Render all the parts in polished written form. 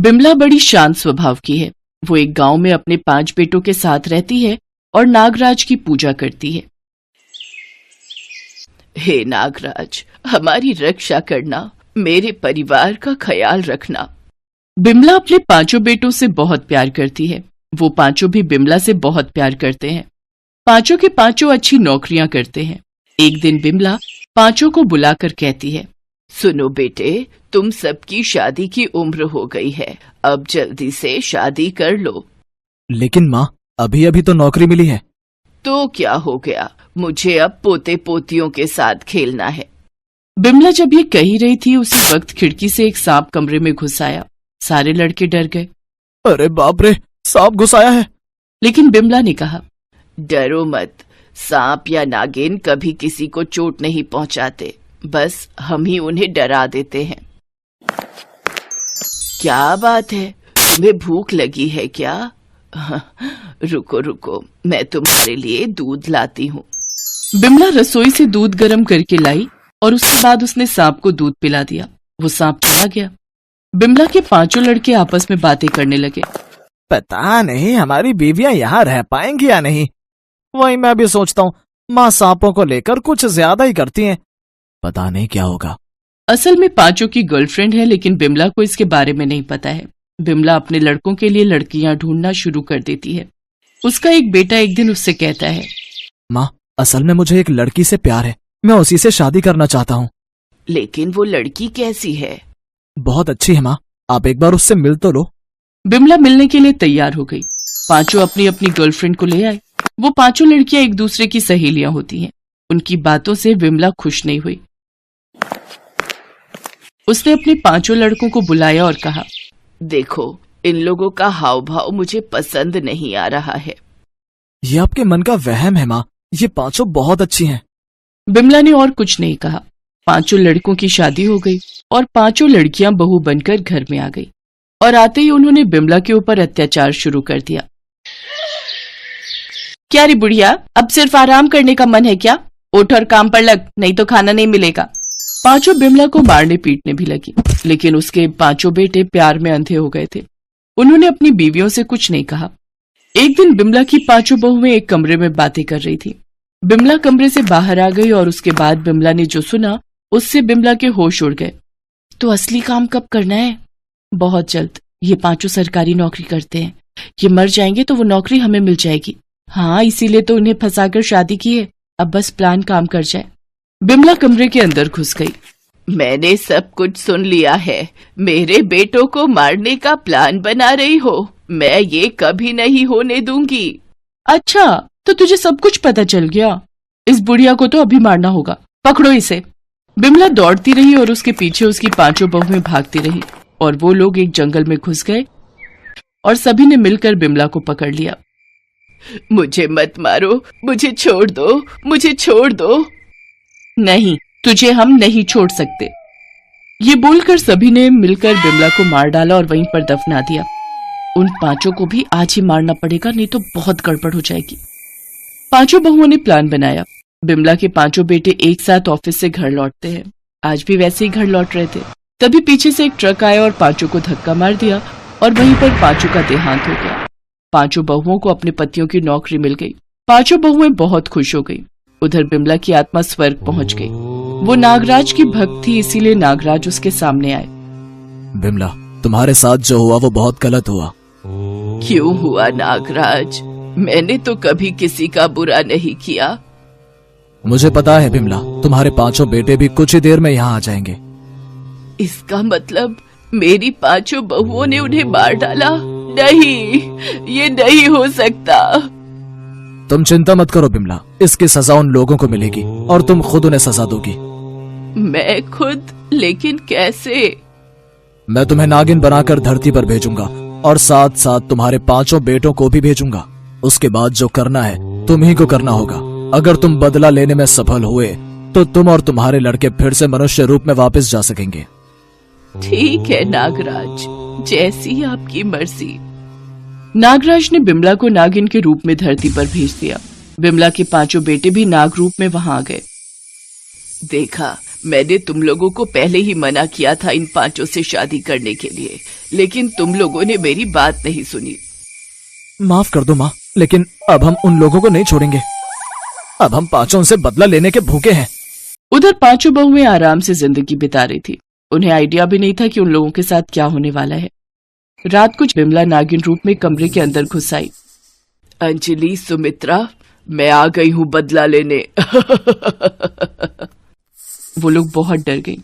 बिमला बड़ी शांत स्वभाव की है। वो एक गांव में अपने 5 बेटों के साथ रहती है और नागराज की पूजा करती है। हे नागराज, हमारी रक्षा करना, मेरे परिवार का ख्याल रखना। बिमला अपने 5 बेटों से बहुत प्यार करती है। वो 5 भी बिमला से बहुत प्यार करते हैं। 5 के 5 अच्छी नौकरियां करते हैं। एक दिन बिमला 5 को बुलाकर कहती है, सुनो बेटे, तुम सबकी शादी की उम्र हो गई है, अब जल्दी से शादी कर लो। लेकिन माँ, अभी अभी तो नौकरी मिली है। तो क्या हो गया, मुझे अब पोते पोतियों के साथ खेलना है। बिमला जब ये कही रही थी, उसी वक्त खिड़की से एक सांप कमरे में घुस आया। सारे लड़के डर गए। अरे बाप रे, सांप घुस आया है। लेकिन बिमला ने कहा, डरो मत, सांप या नागिन कभी किसी को चोट नहीं पहुंचाते, बस हम ही उन्हें डरा देते हैं। क्या बात है, तुम्हें भूख लगी है क्या? रुको रुको, मैं तुम्हारे लिए दूध लाती हूँ। बिमला रसोई से दूध गर्म करके लाई और उसके बाद उसने सांप को दूध पिला दिया। वो सांप चला गया। बिमला के 5 लड़के आपस में बातें करने लगे। पता नहीं हमारी बीवियां यहाँ रह पाएंगी या नहीं। वही मैं भी सोचता हूँ, माँ सांपों को लेकर कुछ ज्यादा ही करती हैं। पता नहीं क्या होगा। असल में 5 की गर्लफ्रेंड है, लेकिन बिमला को इसके बारे में नहीं पता है। बिमला अपने लड़कों के लिए लड़कियां ढूंढना शुरू कर देती है। उसका एक बेटा एक दिन उससे कहता है, माँ, असल में मुझे एक लड़की से प्यार है, मैं उसी से शादी करना चाहता हूँ। लेकिन वो लड़की कैसी है? बहुत अच्छी है माँ, आप एक बार उससे मिल तो लो। बिमला मिलने के लिए तैयार हो गई। 5 अपनी अपनी गर्लफ्रेंड को ले आए। वो 5 लड़कियां एक दूसरे की सहेलियां होती हैं। उनकी बातों से बिमला खुश नहीं हुई। उसने अपने 5 लड़कों को बुलाया और कहा, देखो, इन लोगों का हाव भाव मुझे पसंद नहीं आ रहा है। ये आपके मन का वहम है माँ, ये 5 बहुत अच्छी हैं। बिमला ने और कुछ नहीं कहा। 5 लड़कों की शादी हो गई और 5 लड़कियां बहू बनकर घर में आ गई और आते ही उन्होंने बिमला के ऊपर अत्याचार शुरू कर दिया। क्या रे बुढ़िया, अब सिर्फ आराम करने का मन है क्या? उठ और काम पर लग, नहीं तो खाना नहीं मिलेगा। 5 बिमला को मारने पीटने भी लगी, लेकिन उसके 5 बेटे प्यार में अंधे हो गए थे। उन्होंने अपनी बीवियों से कुछ नहीं कहा। एक दिन बिमला की 5 बहुएं एक कमरे में बातें कर रही थी। बिमला कमरे से बाहर आ गई और उसके बाद बिमला ने जो सुना उससे बिमला के होश उड़ गए। तो असली काम कब करना है? बहुत जल्द। ये 5 सरकारी नौकरी करते हैं। ये मर जाएंगे तो वो नौकरी हमें मिल जाएगी। हाँ, इसीलिए तो उन्हें फंसाकर शादी की है। अब बस प्लान काम कर जाए। बिमला कमरे के अंदर घुस गई। मैंने सब कुछ सुन लिया है। मेरे बेटों को मारने का प्लान बना रही हो। मैं ये कभी नहीं होने दूंगी। अच्छा, तो तुझे सब कुछ पता चल गया। इस बुढ़िया को तो अभी मारना होगा, पकड़ो इसे। बिमला दौड़ती रही और उसके पीछे उसकी 5 बहुएं भागती रही और वो लोग एक जंगल में घुस गए और सभी ने मिलकर बिमला को पकड़ लिया। मुझे मत मारो, मुझे छोड़ दो, मुझे छोड़ दो। नहीं, तुझे हम नहीं छोड़ सकते। ये बोलकर सभी ने मिलकर बिमला को मार डाला और वहीं पर दफना दिया। उन 5 को भी आज ही मारना पड़ेगा, नहीं तो बहुत गड़बड़ हो जाएगी। 5 बहुओं ने प्लान बनाया। बिमला के 5 बेटे एक साथ ऑफिस से घर लौटते हैं। आज भी वैसे ही घर लौट रहे थे। तभी पीछे से एक ट्रक आया और 5 को धक्का मार दिया और वहीं पर 5 का देहांत हो गया। 5 बहुओं को अपने पतियों की नौकरी मिल गई। 5 बहुएं बहुत खुश हो गई। उधर बिमला की आत्मा स्वर्ग पहुंच गई। वो नागराज की भक्त थी, इसीलिए नागराज उसके सामने आए। बिमला, तुम्हारे साथ जो हुआ वो बहुत गलत हुआ। क्यों हुआ नागराज? मैंने तो कभी किसी का बुरा नहीं किया। मुझे पता है बिमला, तुम्हारे 5 बेटे भी कुछ ही देर में यहाँ आ जाएंगे। इसका मतलब मेरी 5 बहुओं ने उन्हें मार डाला? नहीं, ये नहीं हो सकता। तुम चिंता मत करो बिमला, इसकी सजा उन लोगों को मिलेगी और तुम खुद उन्हें सजा दोगी। मैं खुद? लेकिन कैसे? मैं तुम्हें नागिन बनाकर धरती पर भेजूंगा और साथ साथ तुम्हारे 5 बेटों को भी भेजूंगा। उसके बाद जो करना है तुम ही को करना होगा। अगर तुम बदला लेने में सफल हुए तो तुम और तुम्हारे लड़के फिर से मनुष्य रूप में वापस जा सकेंगे। ठीक है नागराज, जैसी आपकी मर्जी। नागराज ने बिमला को नागिन के रूप में धरती पर भेज दिया। बिमला के 5 बेटे भी नाग रूप में वहां आ गए। देखा, मैंने तुम लोगों को पहले ही मना किया था इन पांचों से शादी करने के लिए, लेकिन तुम लोगों ने मेरी बात नहीं सुनी। माफ कर दो माँ, लेकिन अब हम उन लोगों को नहीं छोड़ेंगे। अब हम पांचों से बदला लेने के भूखे हैं। उधर पांचों बहुएं आराम से जिंदगी बिता रही थी। उन्हें आइडिया भी नहीं था कि उन लोगों के साथ क्या होने वाला है। रात को बिमला नागिन रूप में कमरे के अंदर घुस आई। अंजलि, सुमित्रा, मैं आ गई हूँ बदला लेने। वो लोग बहुत डर गई।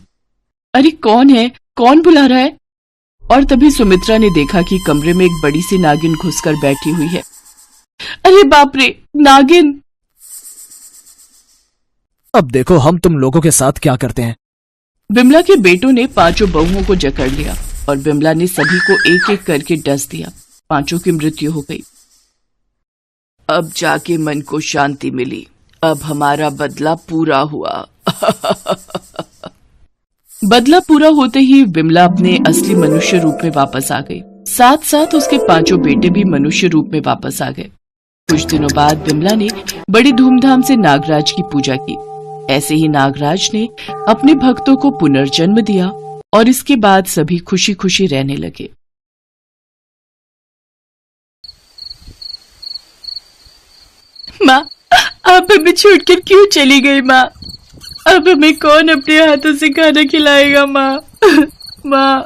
अरे कौन है, कौन बुला रहा है? और तभी सुमित्रा ने देखा कि कमरे में एक बड़ी सी नागिन घुसकर बैठी हुई है। अरे बाप रे, नागिन! अब देखो हम तुम लोगों के साथ क्या करते हैं। बिमला के बेटों ने पांचों बहुओं को जकड़ लिया और बिमला ने सभी को एक एक करके डस दिया। पांचों की मृत्यु हो गई। अब जाके मन को शांति मिली। अब हमारा बदला पूरा हुआ। बदला पूरा होते ही बिमला अपने असली मनुष्य रूप में वापस आ गई। साथ साथ उसके पांचों बेटे भी मनुष्य रूप में वापस आ गए। कुछ दिनों बाद बिमला ने बड़ी धूमधाम से नागराज की पूजा की। ऐसे ही नागराज ने अपने भक्तों को पुनर्जन्म दिया और इसके बाद सभी खुशी खुशी रहने लगे। माँ, आप हमें छोड़कर क्यों चली गई माँ? अब हमें कौन अपने हाथों से खाना खिलाएगा माँ? माँ।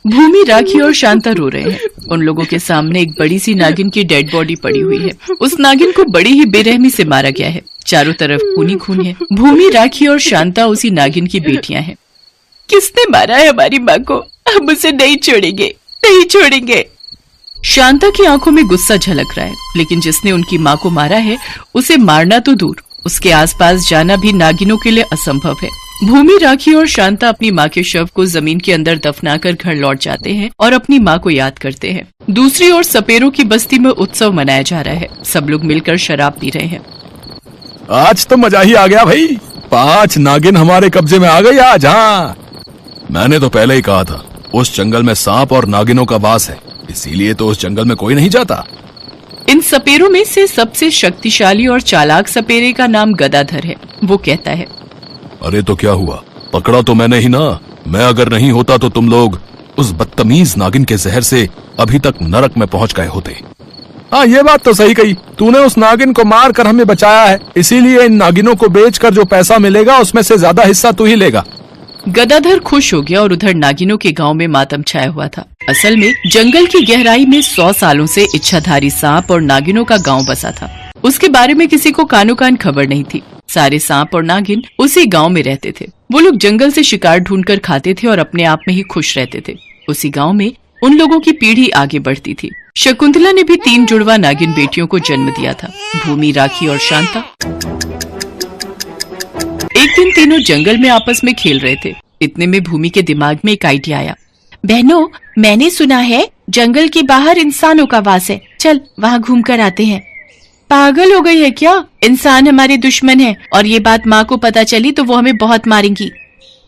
भूमि, राखी और शांता रो रहे हैं। उन लोगों के सामने एक बड़ी सी नागिन की डेड बॉडी पड़ी हुई है। उस नागिन को बड़ी ही बेरहमी से मारा गया है। चारों तरफ खून ही खून है। भूमि, राखी और शांता उसी नागिन की बेटियां हैं। किसने मारा है हमारी माँ को? हम उसे नहीं छोड़ेंगे, नहीं छोड़ेंगे। शांता की आंखों में गुस्सा झलक रहा है, लेकिन जिसने उनकी माँ को मारा है उसे मारना तो दूर, उसके आसपास जाना भी नागिनों के लिए असंभव है। भूमि, राखी और शांता अपनी माँ के शव को जमीन के अंदर दफनाकर घर लौट जाते हैं और अपनी माँ को याद करते हैं। दूसरी ओर सपेरों की बस्ती में उत्सव मनाया जा रहा है। सब लोग मिलकर शराब पी रहे हैं। आज तो मजा ही आ गया भाई। 5 नागिन हमारे कब्जे में आ गई आज। हाँ, मैंने तो पहले ही कहा था उस जंगल में सांप और नागिनों का वास है, इसीलिए तो उस जंगल में कोई नहीं जाता। इन सपेरों में से सबसे शक्तिशाली और चालाक सपेरे का नाम गदाधर है। वो कहता है, अरे तो क्या हुआ, पकड़ा तो मैंने ही ना। मैं अगर नहीं होता तो तुम लोग उस बदतमीज नागिन के जहर से अभी तक नरक में पहुंच गए होते। हाँ, ये बात तो सही कही तूने। उस नागिन को मार कर हमें बचाया है, इसीलिए इन नागिनों को बेचकर जो पैसा मिलेगा उसमें से ज्यादा हिस्सा तू ही लेगा। गदाधर खुश हो गया और उधर नागिनों के गांव में मातम छाया हुआ था। असल में जंगल की गहराई में 100 सालों से इच्छाधारी सांप और नागिनों का गांव बसा था। उसके बारे में किसी को कानो कान खबर नहीं थी। सारे सांप और नागिन उसी गांव में रहते थे। वो लोग जंगल से शिकार ढूंढकर खाते थे और अपने आप में ही खुश रहते थे। उसी गांव में उन लोगों की पीढ़ी आगे बढ़ती थी। शकुंतला ने भी 3 जुड़वा नागिन बेटियों को जन्म दिया था, भूमि, राखी और शांता। एक दिन तीनों जंगल में आपस में खेल रहे थे। इतने में भूमि के दिमाग में एक आइडिया आया। बहनों, मैंने सुना है जंगल के बाहर इंसानों का वास है, चल वहाँ घूम कर आते हैं। पागल हो गई है क्या? इंसान हमारे दुश्मन है और ये बात माँ को पता चली तो वो हमें बहुत मारेंगी।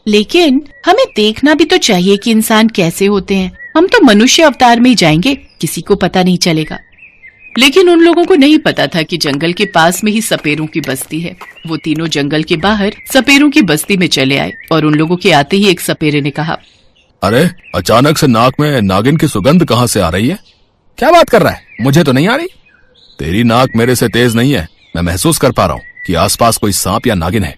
लेकिन हमें देखना भी तो चाहिए कि इंसान कैसे होते हैं। हम तो मनुष्य अवतार में ही जाएंगे, किसी को पता नहीं चलेगा। लेकिन उन लोगों को नहीं पता था कि जंगल के पास में ही सपेरों की बस्ती है। वो तीनों जंगल के बाहर सपेरों की बस्ती में चले आए और उन लोगों के आते ही एक सपेरे ने कहा, अरे अचानक से नाक में नागिन की सुगंध कहाँ से आ रही है? क्या बात कर रहा है? मुझे तो नहीं आ रही। तेरी नाक मेरे से तेज नहीं है, मैं महसूस कर पा रहा हूँ कि आसपास कोई सांप या नागिन है।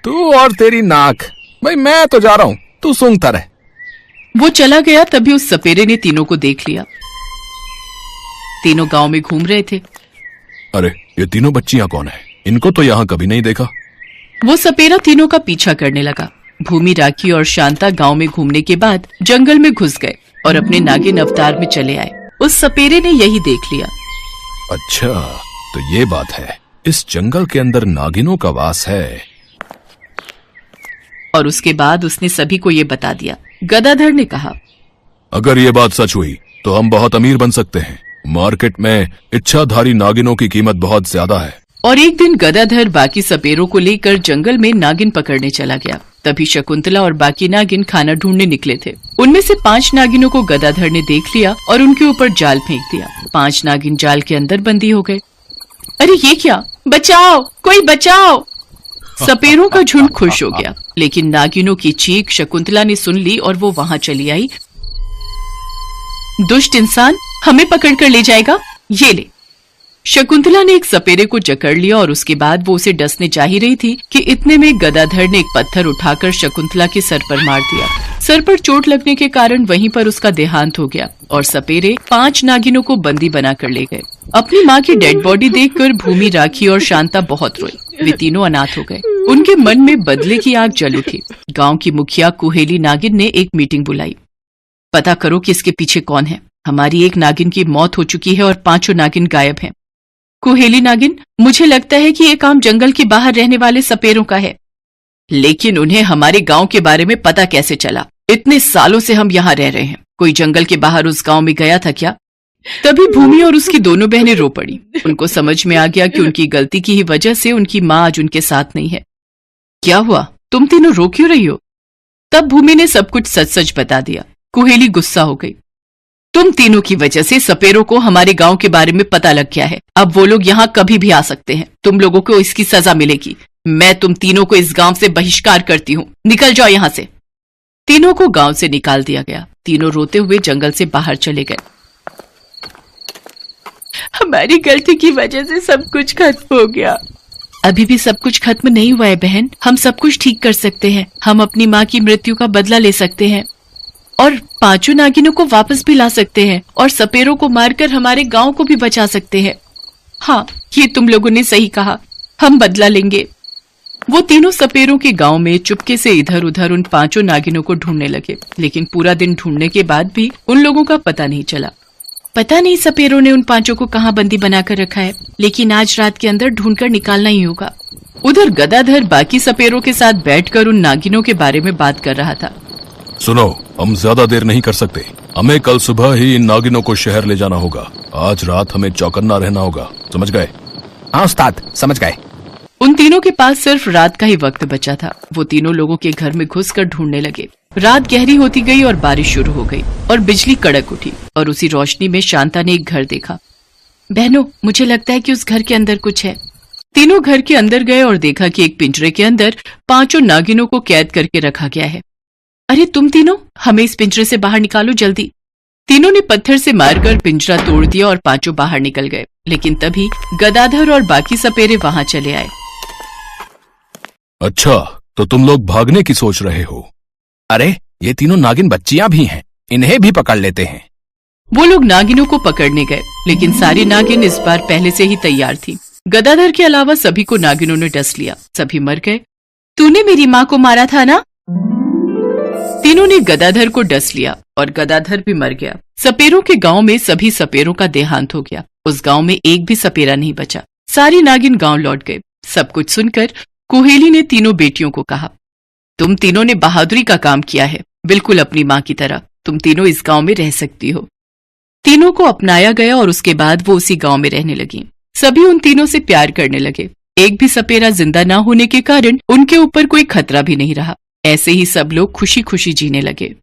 तू और तेरी नाक, भाई मैं तो जा रहा हूँ, तू सूंघता रह। वो चला गया। तभी उस सपेरे ने तीनों को देख लिया। तीनों गांव में घूम रहे थे। अरे ये तीनों बच्चियां कौन है? इनको तो यहाँ कभी नहीं देखा। वो सपेरा तीनों का पीछा करने लगा। भूमि, राखी और शांता गांव में घूमने के बाद जंगल में घुस गए और अपने नागिन अवतार में चले आए। उस सपेरे ने यही देख लिया। अच्छा, तो ये बात है, इस जंगल के अंदर नागिनों का वास है। और उसके बाद उसने सभी को ये बता दिया। गदाधर ने कहा, अगर ये बात सच हुई तो हम बहुत अमीर बन सकते हैं। मार्केट में इच्छाधारी नागिनों की कीमत बहुत ज्यादा है। और एक दिन गदाधर बाकी सपेरों को लेकर जंगल में नागिन पकड़ने चला गया। तभी शकुंतला और बाकी नागिन खाना ढूंढने निकले थे। उनमें से 5 नागिनों को गदाधर ने देख लिया और उनके ऊपर जाल फेंक दिया। 5 नागिन जाल के अंदर बंदी हो गए। अरे ये क्या? बचाओ, कोई बचाओ! सपेरों का झुंड खुश हो गया, लेकिन नागिनों की चीख शकुंतला ने सुन ली और वो वहां चली आई। दुष्ट इंसान, हमें पकड़कर ले जाएगा, ये ले। शकुंतला ने एक सपेरे को जकड़ लिया और उसके बाद वो उसे डसने जा ही रही थी कि इतने में गदाधर ने एक पत्थर उठाकर शकुंतला के सर पर मार दिया। सर पर चोट लगने के कारण वहीं पर उसका देहांत हो गया और सपेरे 5 नागिनों को बंदी बनाकर ले गए। अपनी माँ की डेड बॉडी देखकर भूमि, राखी और शांता बहुत रोई। वे तीनों अनाथ हो गए। उनके मन में बदले की आग जल उठी। गांव की मुखिया कुहेली नागिन ने एक मीटिंग बुलाई। पता करो कि इसके पीछे कौन है। हमारी एक नागिन की मौत हो चुकी है और 5 नागिन गायब हैं। कुहेली नागिन, मुझे लगता है कि ये काम जंगल के बाहर रहने वाले सपेरों का है, लेकिन उन्हें हमारे गांव के बारे में पता कैसे चला? इतने सालों से हम यहाँ रह रहे हैं। कोई जंगल के बाहर उस गांव में गया था क्या? तभी भूमि और उसकी दोनों बहनें रो पड़ी। उनको समझ में आ गया कि उनकी गलती की ही वजह से उनकी माँ आज उनके साथ नहीं है। क्या हुआ? तुम तीनों रो क्यों रही हो? तब भूमि ने सब कुछ सच सच बता दिया। कुहेली गुस्सा हो गई। तुम तीनों की वजह से सपेरों को हमारे गांव के बारे में पता लग गया है। अब वो लोग यहाँ कभी भी आ सकते हैं। तुम लोगों को इसकी सजा मिलेगी। मैं तुम तीनों को इस गांव से बहिष्कार करती हूँ। निकल जाओ यहाँ से। तीनों को गांव से निकाल दिया गया। तीनों रोते हुए जंगल से बाहर चले गए। हमारी गलती की वजह से सब कुछ खत्म हो गया। अभी भी सब कुछ खत्म नहीं हुआ है बहन। हम सब कुछ ठीक कर सकते हैं। हम अपनी माँ की मृत्यु का बदला ले सकते हैं और 5 नागिनों को वापस भी ला सकते हैं और सपेरों को मारकर हमारे गांव को भी बचा सकते हैं। हाँ, ये तुम लोगों ने सही कहा। हम बदला लेंगे। वो तीनों सपेरों के गांव में चुपके से इधर उधर उन 5 नागिनों को ढूंढने लगे, लेकिन पूरा दिन ढूंढने के बाद भी उन लोगों का पता नहीं चला। पता नहीं सपेरों ने उन 5 को कहाँ बंदी बनाकर रखा है, लेकिन आज रात के अंदर ढूंढकर निकालना ही होगा। उधर गदाधर बाकी सपेरों के साथ बैठकर उन नागिनों के बारे में बात कर रहा था। सुनो, हम ज्यादा देर नहीं कर सकते। हमें कल सुबह ही इन नागिनों को शहर ले जाना होगा। आज रात हमें चौकन्ना रहना होगा, समझ गए? हाँ उस्ताद, समझ गए। उन तीनों के पास सिर्फ रात का ही वक्त बचा था। वो तीनों लोगों के घर में घुसकर ढूंढने लगे। रात गहरी होती गई और बारिश शुरू हो गई और बिजली कड़क उठी और उसी रोशनी में शांता ने एक घर देखा। बहनों, मुझे लगता है कि उस घर के अंदर कुछ है। तीनों घर के अंदर गए और देखा कि एक पिंजरे के अंदर 5 नागिनों को कैद करके रखा गया है। अरे तुम तीनों, हमें इस पिंजरे से बाहर निकालो जल्दी। तीनों ने पत्थर से मारकर पिंजरा तोड़ दिया और 5 बाहर निकल गए, लेकिन तभी गदाधर और बाकी सपेरे वहां चले आए। अच्छा, तो तुम लोग भागने की सोच रहे हो? अरे ये तीनों नागिन बच्चियां भी हैं, इन्हें भी पकड़ लेते हैं। वो लोग नागिनों को पकड़ने गए, लेकिन सारी नागिन इस बार पहले से ही तैयार थी। गदाधर के अलावा सभी को नागिनों ने डस लिया। सभी मर गए। तूने मेरी माँ को मारा था ना? तीनों ने गदाधर को डस लिया और गदाधर भी मर गया। सपेरों के गांव में सभी सपेरों का देहांत हो गया। उस गांव में एक भी सपेरा नहीं बचा। सारी नागिन गांव लौट गए। सब कुछ सुनकर कुहेली ने तीनों बेटियों को कहा, तुम तीनों ने बहादुरी का काम किया है, बिल्कुल अपनी माँ की तरह। तुम तीनों इस गांव में रह सकती हो। तीनों को अपनाया गया और उसके बाद वो उसी गांव में रहने लगी। सभी उन तीनों से प्यार करने लगे। एक भी सपेरा जिंदा न होने के कारण उनके ऊपर कोई खतरा भी नहीं रहा। ऐसे ही सब लोग खुशी खुशी जीने लगे।